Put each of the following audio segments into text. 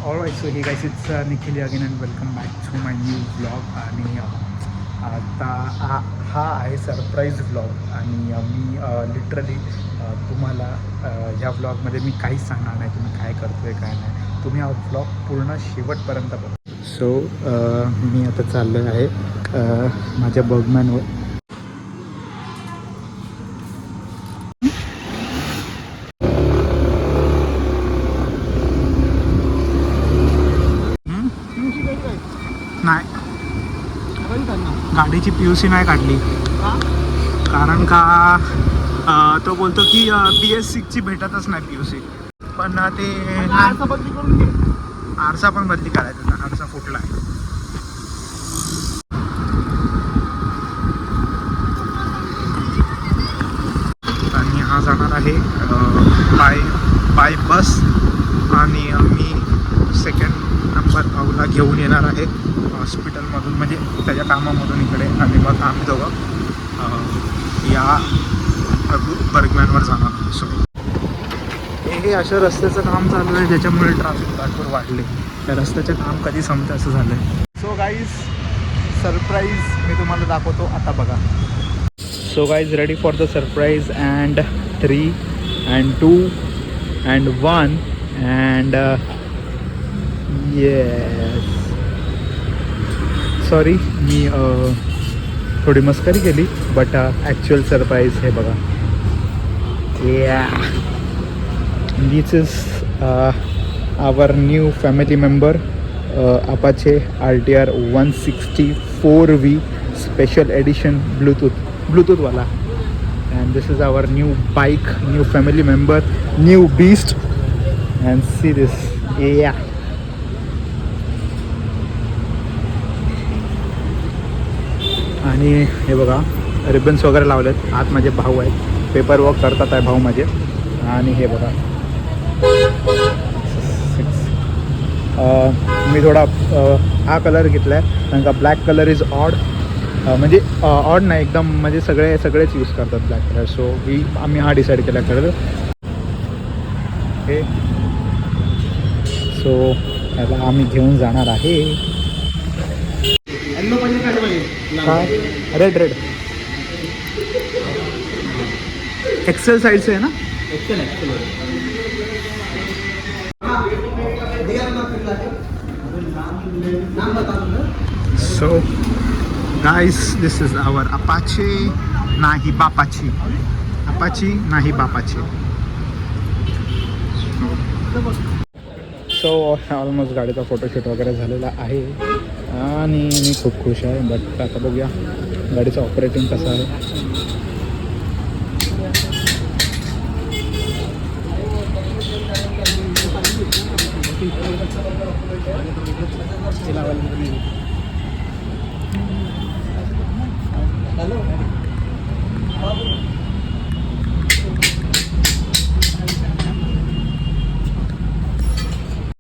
All right, so hey guys it's Nikhil again and welcome back to my new blog. आणि आता हा आहे surprise blog. आणि मी लिटरली तुम्हाला ह्या ब्लॉगमध्ये मी काहीच सांगणार नाही तुम्ही काय करतो आहे काय नाही. तुम्ही हा ब्लॉग पूर्ण शेवटपर्यंत बघा. सो मी आता चाललो आहे माझ्या बर्गमॅनवर. नाही, गाडीची PUC नाही काढली कारण का तो बोलतो की BS6ची भेटतच नाही PUC. पण ते आरसा पण बदली करायचा ना, आरसा फुटला आहे. आणि हा जाणार आहे बाय बस. आणि मी सेकंड नंबर भाऊला घेऊन येणार आहे हॉस्पिटलमधून, म्हणजे त्याच्या कामामधून इकडे. आणि मग आम्ही दोघं या बर्गमॅनवर जाणार. सो हे अशा रस्त्याचं काम चालू आहे ज्याच्यामुळे ट्रॅफिक भरपूर वाढले. त्या रस्त्याचं काम कधी संपतं असं झालं आहे. सो गाईज, सरप्राईज मी तुम्हाला दाखवतो, आता बघा. So guys, ready for the surprise. And 3 and 2 and 1 and yes, sorry मी थोडी मस्करी केली, बट ॲक्च्युअल सरप्राईज हे बघा. This is our new family member, Apache RTR 164V special edition ब्लूटूथवाला. And this is our new bike, new family member, new beast. And see this, yeah. आणि हे बघा, रिबन्स वगैरे लावलेत. आत माझे भाऊ आहेत, पेपर वर्क करतात आहे भाऊ माझे. आणि हे बघा, मी थोडा हा कलर घेतला आहे कारण का ब्लॅक कलर इज ऑड. म्हणजे ऑड नाही एकदम, म्हणजे सगळेच यूज करतात ब्लॅक कलर. सो आम्ही हा डिसाईड केला कलर हे. सो याला आम्ही घेऊन जाणार आहे. काय रेड एक्सेल साईजचं आहे ना? So guys, this is our Apache नाही बापाची. अपाची नाही बापाची. सो ऑलमोस्ट गाडीचा फोटोशूट वगैरे झालेला आहे आणि मी खूप खुश आहे. बट आता बघूया गाडीचं ऑपरेटिंग कसं आहे.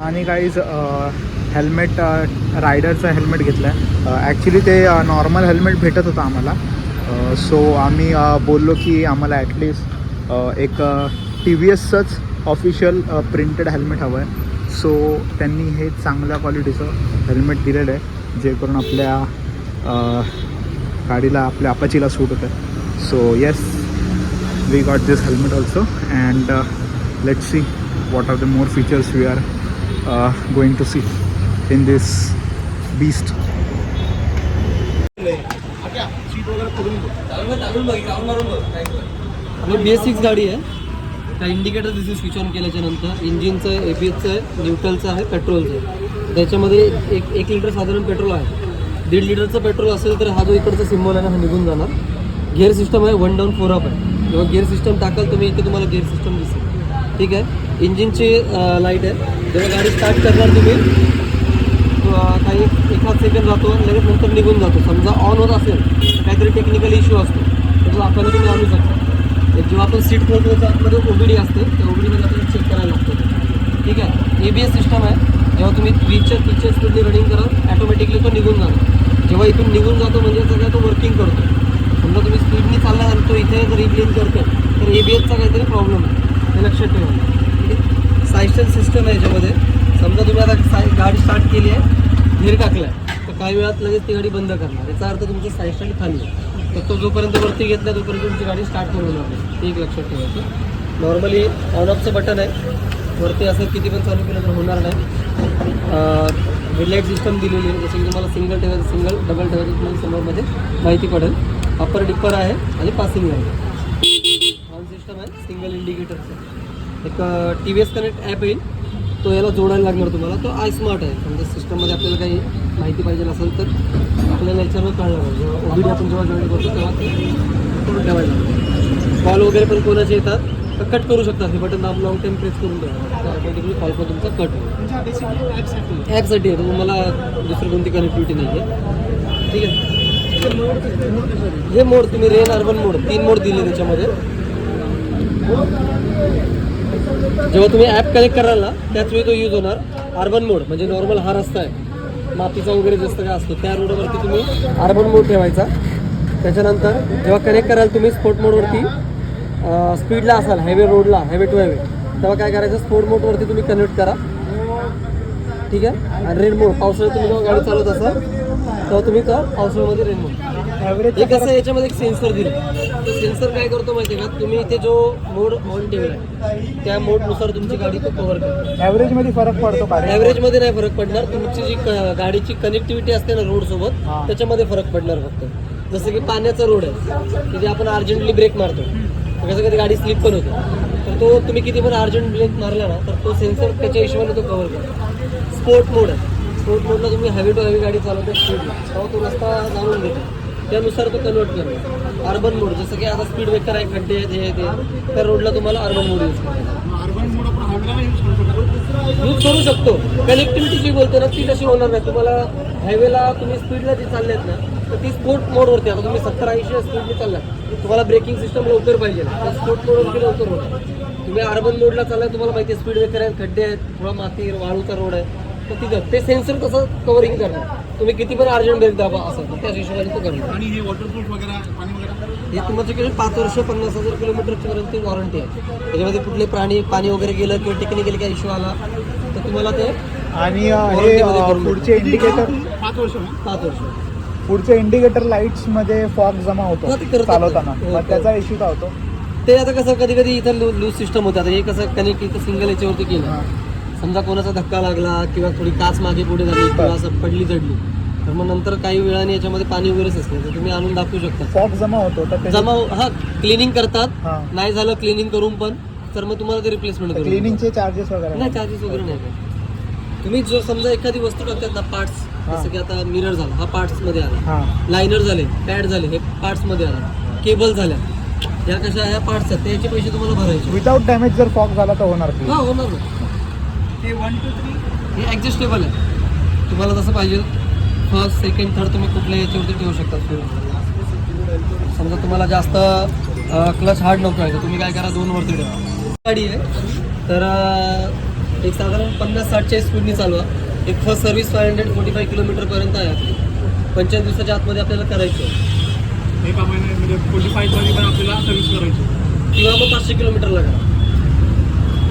आणि गाईज हेल्मेट, रायडरचं हेल्मेट घेतलं आहे. ॲक्च्युली ते नॉर्मल हेल्मेट भेटत होतं आम्हाला. सो आम्ही बोललो की आम्हाला ॲटलिस्ट एक TVSचंच ऑफिशियल प्रिंटेड हेल्मेट हवं आहे. सो त्यांनी हे चांगल्या क्वालिटीचं हेल्मेट दिलेलं आहे जे करून आपल्या गाडीला, आपल्या अपाचीला सूट होतं. So yes, we got this helmet also. And let's see what are the more features we are going to see in this beast. BS6 गाडी आहे. त्या इंडिकेटर दिसेल स्विच ऑन केल्याच्या नंतर इंजिनचं आहे, ABSचं आहे, न्यूट्रलचं आहे, पेट्रोलचं आहे. त्याच्यामध्ये एक लिटर साधारण पेट्रोल आहे. 1.5 लिटरचं पेट्रोल असेल तर हा जो इकडचा सिम्बॉल आहे ना, हा निघून जाणार. गिअर सिस्टम आहे 1 डाऊन 4 अप आहे. जेव्हा गिअर सिस्टम टाकाल तुम्ही इथे तुम्हाला गिअर सिस्टम दिसेल. ठीक आहे. इंजिनची लाईट आहे. जेव्हा गाडी स्टार्ट करणार तुम्ही काही एखाद सेकंड जातो, लगेच नंतर निघून जातो. समजा ऑन होत असेल, काहीतरी टेक्निकल इश्यू असतो, तर आपल्याला तुम्ही आणू शकता. जेव्हा आपण सीट खोलतो त्याच्या आतमध्ये OBD असते, त्या OBDमध्ये आपल्याला चेक करायला लागतं. ठीक आहे. ABS सिस्टम आहे. जेव्हा तुम्ही 20च्या स्पीडने रनिंग कराल, ॲटोमॅटिकली तो निघून जाणार. जेव्हा इथून निघून जातो म्हणजे सगळं तो वर्किंग करतो. समजा तुम्ही स्पीडने चालला आणि तो इथे जर रिब्लेन करतो तर ABSचा काहीतरी प्रॉब्लेम आहे, हे लक्षात ठेवा. सायस्टल सिस्टम आहे याच्यामध्ये. समजा तुम्ही आता काही वेळात लगेच ती गाडी बंद करणार. याचा अर्थ तुमचं साईड स्टँड खाली आहे. तर तो जोपर्यंत वरती घेतला तोपर्यंत तुमची गाडी स्टार्ट करून होणार नाही. ते एक लक्षात ठेवायचं. नॉर्मली ऑन ऑफचं बटन आहे, वरती असं किती पण चालू केलं तर होणार नाही. हेडलाईट सिस्टम दिलेली आहे, जसं की तुम्हाला सिंगल ठेवायचं, सिंगल डबल ठेवायचं तुम्हाला समोरमध्ये माहिती पडेल. अपर डिपर आहे आणि पासिंग आहे. हॉर्न सिस्टम आहे, सिंगल इंडिकेटरचं. एक TVS कनेक्ट ॲप येईल, तो याला जोडायला लागणार तुम्हाला. तो आय स्मार्ट आहे. समजा सिस्टममध्ये आपल्याला काही माहिती पाहिजे असेल तर आपल्याला याच्यावर कळणार आहे. जेव्हा OBD आपण जेव्हा जॉईन करतो तेव्हा ते करून ठेवायला. कॉल वगैरे पण कोणाचे येतात तर कट करू शकतात. हे बटन दाब लॉंग टाईम प्रेस करून ठेवा, तर ऑटोमॅटिकली कॉल पण तुमचा कट होईल. ॲपसाठी आहे, तुम्हाला दुसरी कोणती कनेक्टिव्हिटी नाही आहे. ठीक आहे. हे मोड तुम्ही रेन अर्बन मोड 3 मोड दिले त्याच्यामध्ये. जेव्हा तुम्ही ॲप कनेक्ट कराल ना त्याच वेळी तो यूज होणार. अर्बन मोड म्हणजे नॉर्मल हा रस्ता आहे, मातीचा वगैरे जास्त काय असतो त्या रोडवरती तुम्ही अर्बन मोड ठेवायचा. त्याच्यानंतर जेव्हा कनेक्ट कराल तुम्ही स्पोर्ट मोडवरती, स्पीडला असाल हायवे रोडला, हायवे टू हायवे, तेव्हा काय करायचं, स्पोर्ट मोडवरती तुम्ही कनेक्ट करा. ठीक आहे. आणि रेन मोड पावसाळ्यात तुम्ही जेव्हा गाडी चालवत असाल तेव्हा तुम्ही पावसाळ्यामध्ये रेन मोड. ॲव्हरेज हे कसं याच्यामध्ये एक सेन्सर दिलं. तर सेन्सर काय करतो माहिती आहे का, तुम्ही इथे जो मोड ऑन ठेवला त्या मोडनुसार तुमची गाडी तो कव्हर करतो. ॲव्हरेजमध्ये फरक पडतो का? ॲव्हरेजमध्ये नाही फरक पडणार. तुमची जी गाडीची कनेक्टिव्हिटी असते ना रोडसोबत, त्याच्यामध्ये फरक पडणार फक्त. जसं की पाण्याचा रोड आहे, तिथे आपण अर्जंटली ब्रेक मारतो, कसं कधी गाडी स्लिप पण होते, तर तो तुम्ही किती पण अर्जंट ब्रेक मारला ना तर तो सेन्सर त्याच्या हिशोबाने तो कव्हर करतो. स्पोर्ट मोड आहे. स्पोर्ट मोडला तुम्ही हायवे टू हायवे गाडी चालवता स्पीडला, तेव्हा तो रस्ता जाणून घेतो, त्यानुसार तो कन्वर्ट करतो. अर्बन मोड जसं की आता स्पीड ब्रेकर आहे, खड्डे आहेत, हे ते, त्या रोडला तुम्हाला अर्बन मोड यूज करायचा. अर्बन मोड आपण हायवेला यूज करू शकतो. कनेक्टिव्हिटी जी बोलतो ना ती तशी होणार नाही. तुम्हाला हायवेला तुम्ही स्पीडला जी चाललेत ना तर ती स्पोर्ट मोडवरती, आता तुम्ही 70-80 स्पीडने चालला, तुम्हाला ब्रेकिंग सिस्टम लवकर पाहिजे तर स्पोर्ट मोडवरती लवकर होतं. तुम्ही अर्बन मोडला चाललाय, तुम्हाला माहिती आहे स्पीड ब्रेकर आहेत, खड्डे आहेत, थोडा माती वाळूचा रोड आहे, तर तिथं ते सेन्सर कसं कव्हरिंग करणार. तुम्ही किती पण अर्जंट ब्रेक दाबा असं तर त्याच हिशोबाने तो करणार. आणि हे वॉटरप्रूफ वगैरे पाणी वगैरे हे तुमच्याकडे 5 वर्ष 50,000 किलोमीटरपर्यंत वॉरंटी आहे. त्याच्यामध्ये कुठले पाणी वगैरे गेलं किंवा टेक्निकली काही इश्यू आला तर तुम्हाला ते. आणि हे पुढचे इंडिकेटर 5 वर्ष 5 वर्ष पुढचे इंडिकेटर लाईट्स मध्ये फॉग जमा होतो हा, ते करतात. चालवताना, हो, मग त्याचा इश्यू काय होतो? ते आता कसं कधी कधी इथं लूज सिस्टम होतं. आता हे कसं कनेक्ट इथं सिंगल याच्यावरती केलं, समजा कोणाचा धक्का लागला किंवा थोडी काच मागे पुढे झाली किंवा असं पडली चढली तर मग नंतर काही वेळाने याच्यामध्ये पाणी वगैरेच असते तर तुम्ही आणून दाखवू शकता. फॉग जमा होतो तर जमा हा क्लिनिंग करतात. हा. नाही झालं क्लिनिंग करून पण तर मग तुम्हाला ते रिप्लेसमेंट करू. क्लिनिंगचे चार्जेस वगैरे नाही, चार्जेस वगैरे नाही काय. तुम्ही जो समजा एखादी वस्तू टाकतात ना पार्ट्स, जसं की आता मिरर झाला हा पार्ट्समध्ये आला, हां. लायनर झाले, पॅड झाले, हे पार्ट्समध्ये आला, केबल झाल्या, या कशा ह्या पार्ट्स आहेत त्याचे पैसे तुम्हाला भरायचे. विदाउट डॅमेज जर फॉग झाला तर होणार की? हा होणार ना. हे 1 2 3 हे ॲडजस्टेबल आहे, तुम्हाला जसं पाहिजे फर्स्ट सेकंड थर्ड तुम्ही कुठल्या याच्यावरती ठेवू शकता. समजा तुम्हाला जास्त क्लच हार्ड नको आहे तर तुम्ही काय करा 2 वरती ठेवा. गाडी आहे तर एक साधारण 50-60च्या स्पीडनी चालवा. एक फर्स्ट सर्व्हिस 545 किलोमीटरपर्यंत आहे आपली. 25 दिवसाच्या आतमध्ये आपल्याला करायचं आहे. एका महिन्यामध्ये 45 मध्ये पण आपल्याला सर्व्हिस करायची किंवा मग 500 किलोमीटरला करा.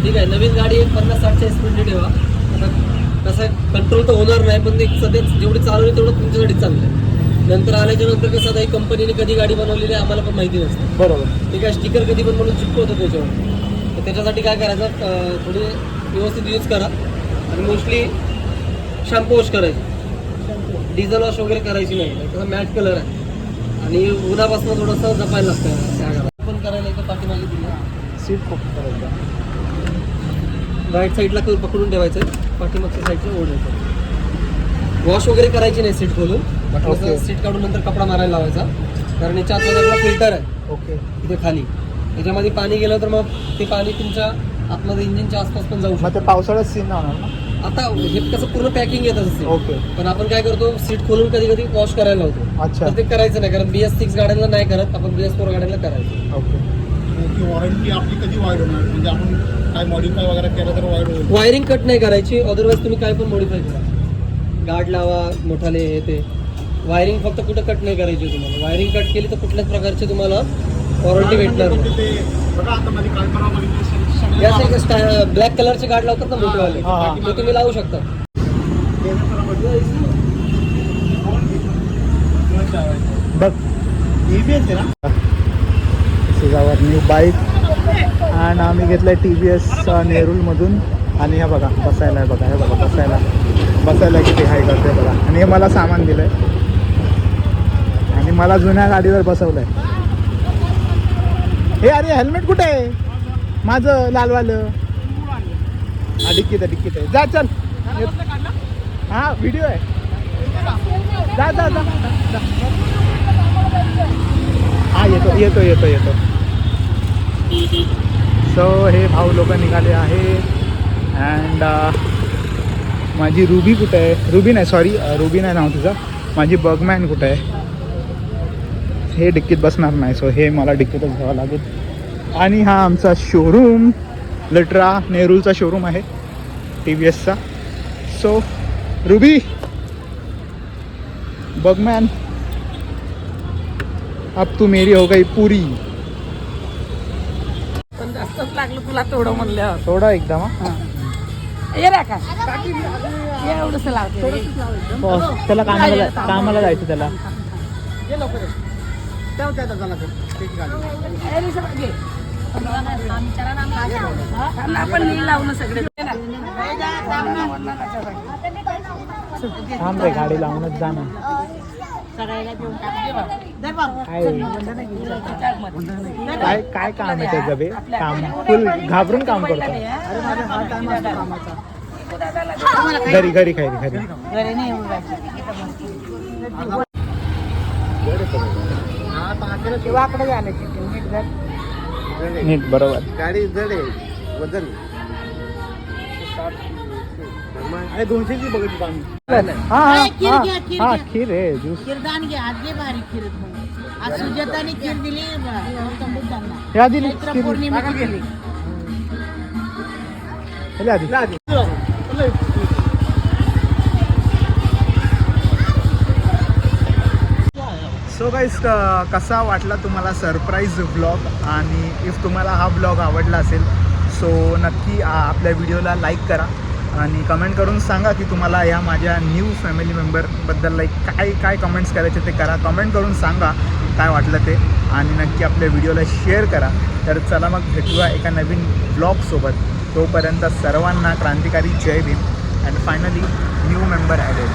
ठीक आहे. नवीन गाडी एक 50-60च्या स्पीडने ठेवा. आता कसं आहे कंट्रोल तर होणार नाही पण एक सध्या जेवढी चालवली तेवढं तुमच्यासाठी चांगलं आहे. नंतर आल्याच्या नंतर कसं आता ही कंपनीने कधी गाडी बनवलेली आहे आम्हाला पण माहिती नसते. बरोबर. ठीक आहे. स्टिकर कधी पण म्हणून चिपकवतो त्याच्यावर. तर त्याच्यासाठी काय करायचं, थोडी व्यवस्थित यूज करा आणि मोस्टली शॅम्पू वॉश करायची, डिझेल वॉश वगैरे करायची नाही. कसं मॅट कलर आहे आणि उन्हापासून थोडंसं जपायला लागतं त्या गाड्या पण करायला इथं पाठीमागे दिलं. सीट खूप करायचं. राईट साईडला पकडून ठेवायचं, पाठीमागच्या साईडला ओढायचं. वॉश वगैरे करायची नाही सीट खोलून, Okay. सीट काढून नंतर कपडा मारायला लावायचा. कारण याच्या आतमध्ये आपला फिल्टर आहे ओके. इथे खाली, त्याच्यामध्ये पाणी गेलं तर मग ते पाणी तुमच्या आतमध्ये इंजिनच्या आसपास पण जाऊ मग शकतं. ते पावसाळ्यात सीन होणार ना? आता हे कसं पूर्ण पॅकिंग येतं असते ओके. पण आपण काय करतो सीट खोलून कधी कधी वॉश करायला लावतो. अच्छा. तर ते करायचं नाही कारण BS6 गाड्यांना नाही करत आपण, BS4 गाड्यांना करायचं. ओके. वॉरंटी आपली कधी वाईड होणार म्हणजे आपण काय मॉडिफाय वगैरे केलं तर वाईड होईल. वायरिंग कट नाही करायची, अदरवाईज तुम्ही काय पण मॉडिफाय करा, गार्ड लावा मोठाले हे ते. वायरिंग फक्त कुठं कट नाही करायची. तुम्हाला वायरिंग कट केली तर कुठल्याच प्रकारची तुम्हाला वॉरंटी भेटणार म्हणजे नाही. ते बघा आता मध्ये काय करावं या ब्लॅक कलरचे गार्ड लावतात ना मोठेवाले, हा. ते तुम्ही लावू शकता. बघ TVS आहे ना. दिस इज आवर न्यू बाईक आणि आम्ही घेतलं आहे TVS नेरूलमधून. आणि हे बघा बसायला आहे बघा, हे बघा बसायला किती हाय करते बघा. आणि हे मला सामान दिलं आहे आणि मला जुन्या गाडीवर बसवलं आहे. हे अरे हेल्मेट कुठे आहे माझं लालवालं? हा डिक्कीत आहे. जा चल. हा व्हिडिओ आहे. जा जा जा जा. हा येतो. सो हे भाऊ लोक निघाले आहे. अँड माझी रुबी कुठे आहे? रुबी नाही नाव तुझं. माझी बगमॅन कुठे आहे? हे डिक्कीत बसणार नाही, सो हे मला डिक्कीतच घ्यावं लागेल. आणि हा आमचा शोरूम लटरा नेरूलचा शोरूम आहे TVSचा. सो रुबी बगमॅन अब तू मेरी हो गई पुरी. पण जास्तच लागलं तुला तेवढं म्हणल्यावर. थोडं एकदम ये रे का एवढंच लावते. त्याला कामाला जायचं त्याला. ये लवकर ये. तेव्हा काय झाला ठीक गाडी. ए, रे, सगळं घे. आपण नील लावलं सगळे. थांब रे, गाडी लावूनच जा ना. काय काम आहे त्याचं बे? काम फुल घाबरून काम करतो. घरी नीट बरोबर. गाडी जड आहे वजन. अरे 200ची बघितली आम्ही. हा खीर आहे ज्यूस. किरदान घे आजले भारी खीर आज सुजाताने खीर दिली गौतम बुद्धांना या दिली चैत्र पौर्णिमेची दिली. आधी. सो गाईस कसा वाटला तुम्हाला सरप्राईज व्लॉग? आणि इफ तुम्हाला हा व्लॉग आवडला असेल सो नक्की आपल्या व्हिडिओला लाईक करा आणि कमेंट करून सांगा की तुम्हाला या माझ्या न्यू फॅमिली मेंबरबद्दल लाईक काय कमेंट्स करायचे ते करा. कमेंट करून सांगा काय वाटलं ते आणि नक्की आपल्या व्हिडिओला शेअर करा. तर चला मग भेटूया एका नवीन व्लॉगसोबत. तोपर्यंत सर्वांना क्रांतिकारी जय Bhim. And finally new member added.